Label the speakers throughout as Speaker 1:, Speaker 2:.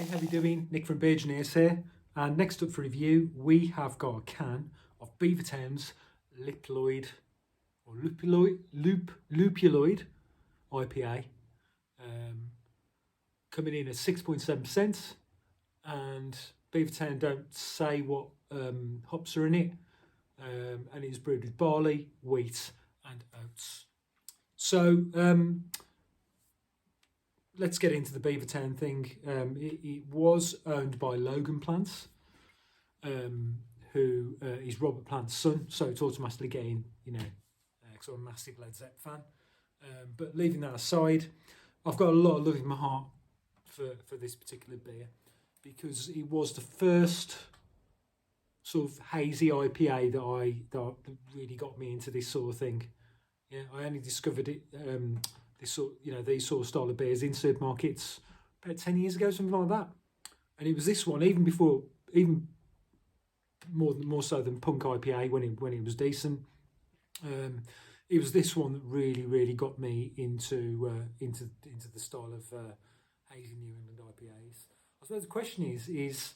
Speaker 1: Hey, how are we doing? Nick from Beer-Gineers here. And next up for review, we have got a can of Beavertown's Lupuloid IPA, coming in at 6.7%. And Beavertown don't say what hops are in it, and it's brewed with barley, wheat, and oats. So let's get into the Beavertown thing. It was owned by Logan Plants, who is Robert Plant's son, so it's automatically getting, because I'm a massive Led Zepp fan. But leaving that aside, I've got a lot of love in my heart for this particular beer, because it was the first sort of hazy IPA that really got me into this sort of thing. Yeah, I only discovered it these sort of style of beers in supermarkets about 10 years ago, something like that. And it was this one, even more so than Punk IPA when it was decent. It was this one that really got me into the style of hazy New England IPAs. I suppose the question is it's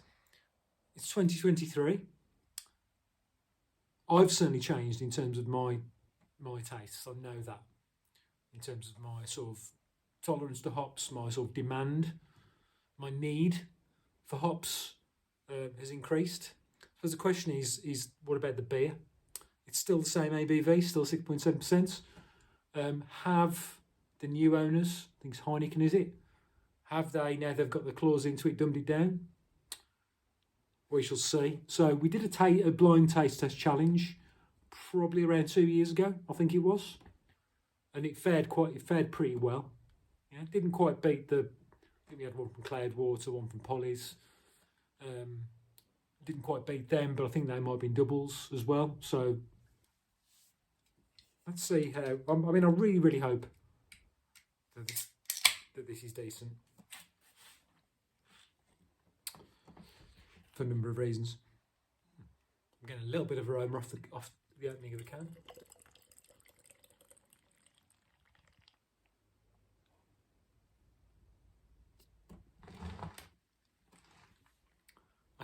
Speaker 1: 2023. I've certainly changed in terms of my tastes. I know that. In terms of my sort of tolerance to hops, my sort of demand, my need for hops has increased. So the question is what about the beer? It's still the same ABV, still 6.7%. Have the new owners, I think it's Heineken, is it? Have they, now they've got the claws into it, dumbed it down? We shall see. So we did a blind taste test challenge probably around 2 years ago, I think it was. And it fared pretty well. Yeah, it didn't quite beat I think we had one from Cloudwater, one from Polly's. Didn't quite beat them, but I think they might have been doubles as well. So let's see how. I really hope that this is decent for a number of reasons. I'm getting a little bit of aroma off the opening of the can.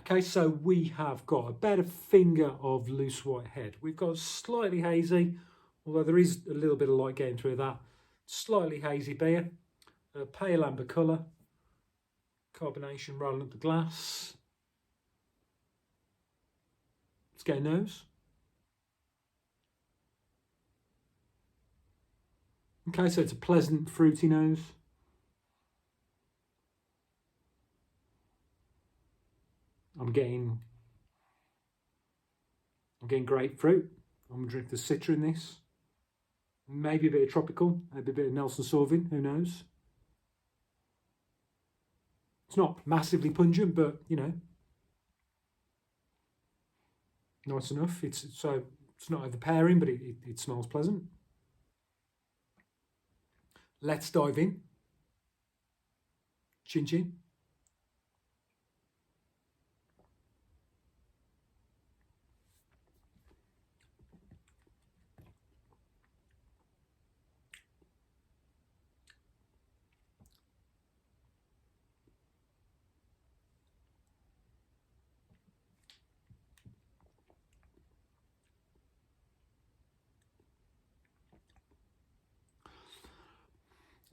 Speaker 1: Okay, so we have got about a finger of loose white head. We've got slightly hazy, although there is a little bit of light getting through that. Slightly hazy beer, pale amber colour, carbonation rolling up the glass. Let's get a nose. Okay, so it's a pleasant fruity nose. I'm getting grapefruit. I'm going to drink the citra in this. Maybe a bit of tropical, maybe a bit of Nelson Sauvin, who knows. It's not massively pungent, but, nice enough. It's not overpowering, but it smells pleasant. Let's dive in. Chin chin.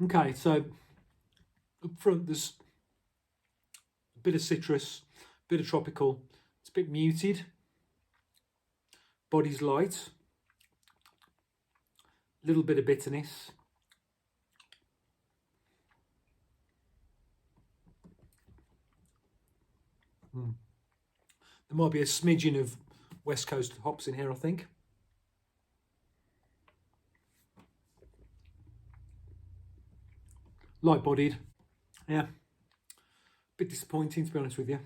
Speaker 1: Okay, so up front there's a bit of citrus, a bit of tropical. It's a bit muted. Body's light. A little bit of bitterness. There might be a smidgen of West Coast hops in here, I think. Light-bodied, yeah. Bit disappointing, to be honest with you.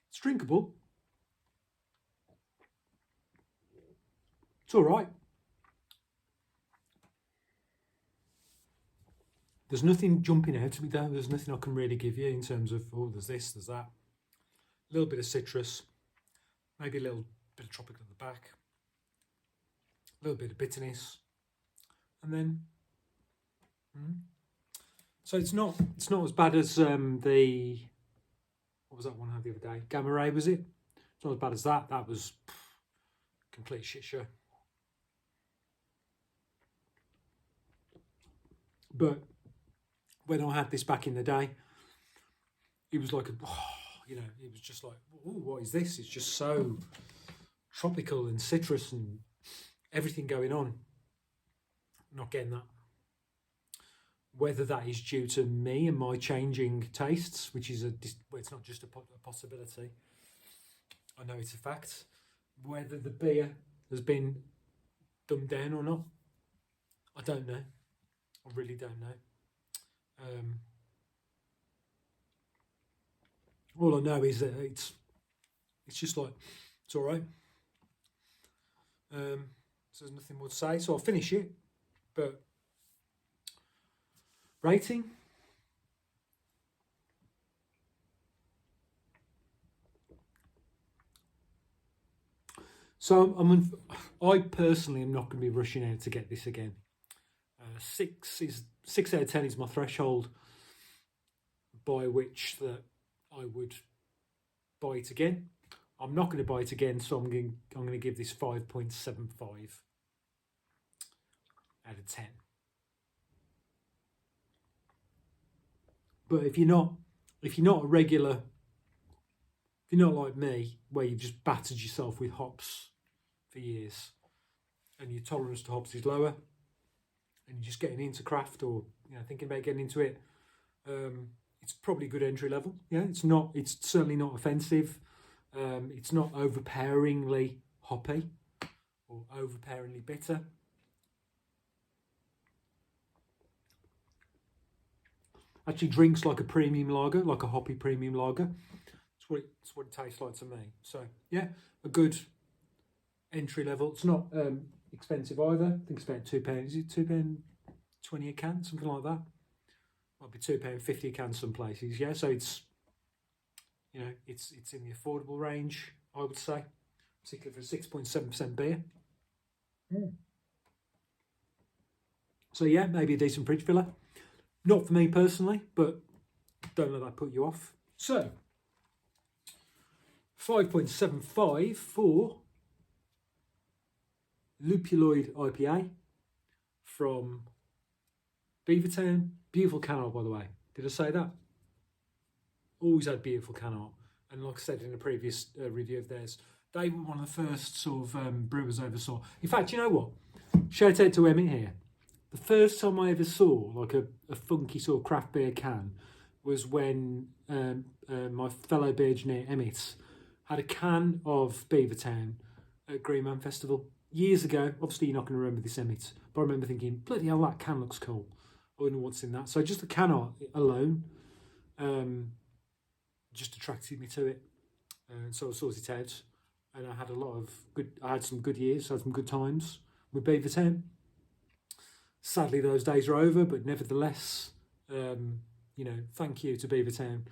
Speaker 1: It's drinkable. It's all right. There's nothing jumping out to me though. There's nothing I can really give you in terms of, oh, there's this, there's that. A little bit of citrus, maybe a little bit of tropical at the back. A little bit of bitterness, and then so it's not as bad as the What was that one I had the other day? Gamma Ray, was it? It's not as bad as that. That was complete shit show. But when I had this back in the day, it was like, it was just like, oh, what is this? It's just so tropical and citrus and everything going on. Not getting that. Whether that is due to me and my changing tastes, which is it's not just a possibility. I know it's a fact. Whether the beer has been dumbed down or not, I don't know. I really don't know. All I know is that it's just like, it's all right. So there's nothing more to say. So I'll finish it, but rating. So I personally am not going to be rushing out to get this again. 6 out of 10 is my threshold by which that I would buy it again. I'm not going to buy it again, so I'm going to give this 5.75 out of 10. But if you're not a regular, if you're not like me, where you've just battered yourself with hops for years, and your tolerance to hops is lower, and you're just getting into craft or thinking about getting into it, it's probably good entry level. Yeah, it's certainly not offensive. It's not overpoweringly hoppy or overpoweringly bitter. Actually drinks like a premium lager, like a hoppy premium lager. It's what it tastes like to me. So yeah, a good entry level. It's not expensive either. I think it's about £2. Is it £2.20 a can, something like that? Might be £2.50 a can some places. Yeah, so it's it's in the affordable range, I would say, particularly for a 6.7% beer. So yeah, maybe a decent fridge filler. Not for me personally, but don't let that put you off. So 5.75 for Lupuloid IPA from Beavertown. Beautiful can art, by the way. Did I say that? Always had beautiful can art. And like I said in a previous review of theirs, they were one of the first sort of brewers I ever saw. In fact, you know what? Shout out to Emmett here. The first time I ever saw like a funky sort of craft beer can was when my fellow Beer-Gineer Emmett had a can of Beavertown at Green Man Festival years ago. Obviously, you're not going to remember this, Emmett, but I remember thinking, bloody hell, that can looks cool. I wonder what's in that. So just the can art alone just attracted me to it. So I sorted it out, and I had some good years, had some good times with Beavertown. Sadly, those days are over, but nevertheless, thank you to Beavertown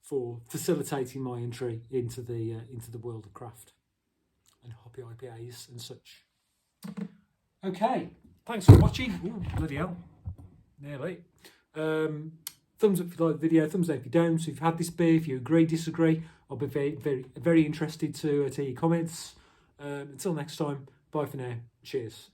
Speaker 1: for facilitating my entry into the world of craft and hoppy IPAs and such. Okay, thanks for watching. Ooh, bloody hell, nearly. Thumbs up if you like the video, thumbs down if you don't. So if you've had this beer, if you agree, disagree, I'll be very, very, very interested to your comments. Until next time, bye for now. Cheers.